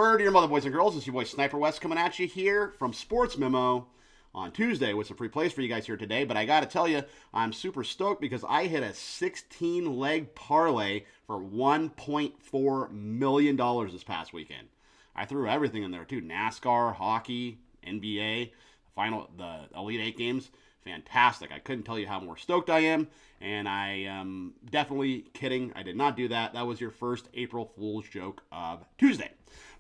Word, your mother, boys and girls. It's your boy Sniper West coming at you here from SportsMemo on Tuesday with some free plays for you guys here today. But I got to tell you, I'm super stoked because I hit a 16-leg parlay for $1.4 million this past weekend. I threw everything in there too: NASCAR, hockey, NBA, the Elite Eight games. Fantastic. I couldn't tell you how more stoked I am, and I am definitely kidding. I did not do that. That was your first April Fool's joke of Tuesday.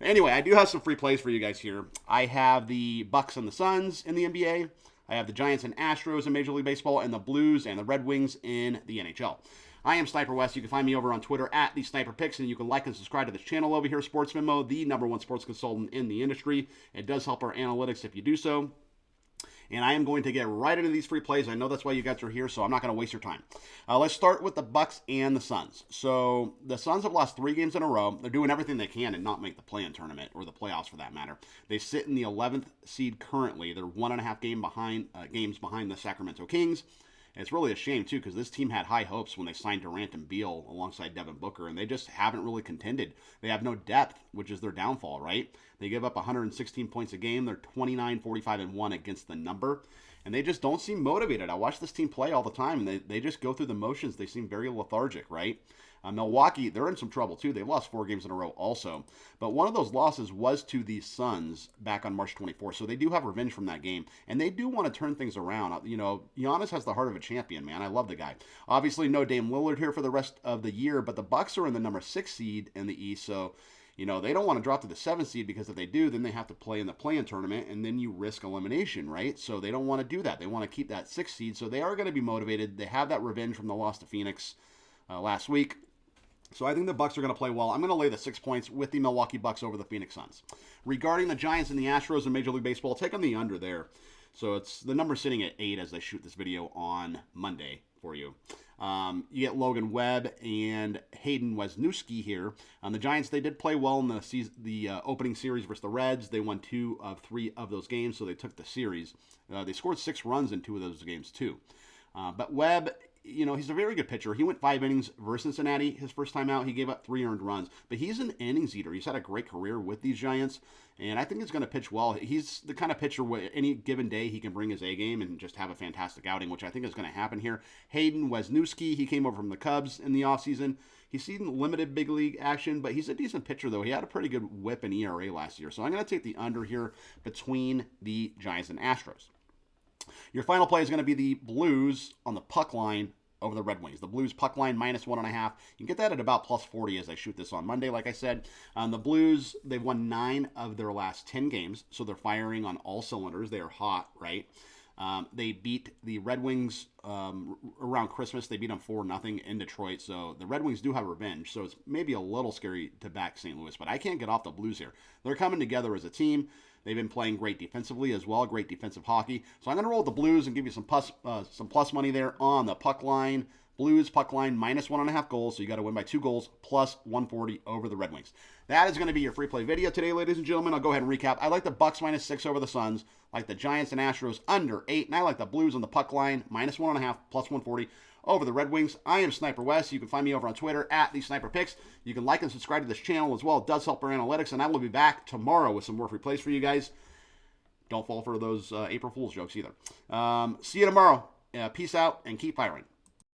Anyway, I do have some free plays for you guys here. I have the Bucks and the Suns in the NBA. I have the Giants and Astros in Major League Baseball, and the Blues and the Red Wings in the NHL. I am Sniper West. You can find me over on Twitter at the Sniper Picks, and you can like and subscribe to this channel over here, Sports Memo, the #1 sports consultant in the industry. It does help our analytics if you do so. And I am going to get right into these free plays. I know that's why you guys are here, so I'm not going to waste your time. Let's start with the Bucks and the Suns. So the Suns have lost 3 games in a row. They're doing everything they can to not make the play-in tournament, or the playoffs for that matter. They sit in the 11th seed currently. They're 1.5 games behind the Sacramento Kings. And it's really a shame, too, because this team had high hopes when they signed Durant and Beal alongside Devin Booker, and they just haven't really contended. They have no depth, which is their downfall, right? They give up 116 points a game. They're 29-45-1 against the number, and they just don't seem motivated. I watch this team play all the time, and they just go through the motions. They seem very lethargic, right? Milwaukee, they're in some trouble, too. They've lost 4 games in a row also. But one of those losses was to the Suns back on March 24th. So they do have revenge from that game. And they do want to turn things around. You know, Giannis has the heart of a champion, man. I love the guy. Obviously, no Dame Lillard here for the rest of the year. But the Bucks are in the number 6 seed in the East. So, you know, they don't want to drop to the 7th seed, because if they do, then they have to play in the play-in tournament. And then you risk elimination, right? So they don't want to do that. They want to keep that 6th seed. So they are going to be motivated. They have that revenge from the loss to Phoenix last week. So I think the Bucks are going to play well. I'm going to lay the 6 points with the Milwaukee Bucks over the Phoenix Suns. Regarding the Giants and the Astros in Major League Baseball, take on the under there. So it's the number sitting at 8 as I shoot this video on Monday for you. You get Logan Webb and Hayden Wesniewski here. The Giants, they did play well in the opening series versus the Reds. They won 2 of 3 of those games, so they took the series. They scored 6 runs in 2 of those games too. But Webb, you know, he's a very good pitcher. He went 5 innings versus Cincinnati his first time out. He gave up 3 earned runs. But he's an innings eater. He's had a great career with these Giants, and I think he's going to pitch well. He's the kind of pitcher where any given day he can bring his A game and just have a fantastic outing, which I think is going to happen here. Hayden Wesniewski, he came over from the Cubs in the offseason. He's seen limited big league action, but he's a decent pitcher, though. He had a pretty good whip in ERA last year. So I'm going to take the under here between the Giants and Astros. Your final play is going to be the Blues on the puck line over the Red Wings. The Blues puck line -1.5. You can get that at about +40 as I shoot this on Monday, like I said. The Blues, they've won 9 of their last 10 games, so they're firing on all cylinders. They are hot, right? They beat the Red Wings around Christmas. They beat them 4-0 in Detroit. So the Red Wings do have revenge. So it's maybe a little scary to back St. Louis, but I can't get off the Blues here. They're coming together as a team. They've been playing great defensively as well, great defensive hockey. So I'm going to roll with the Blues and give you some plus money there on the puck line. Blues puck line -1.5 goals. So you got to win by 2 goals plus 140 over the Red Wings. That is going to be your free play video today, ladies and gentlemen. I'll go ahead and recap. I like the Bucks -6 over the Suns. I like the Giants and Astros under 8. And I like the Blues on the puck line -1.5 plus 140 over the Red Wings. I am Sniper West. You can find me over on Twitter at the Sniper Picks. You can like and subscribe to this channel as well. It does help our analytics, and I will be back tomorrow with some more free plays for you guys. Don't fall for those April Fool's jokes either. See you tomorrow. Peace out and keep firing.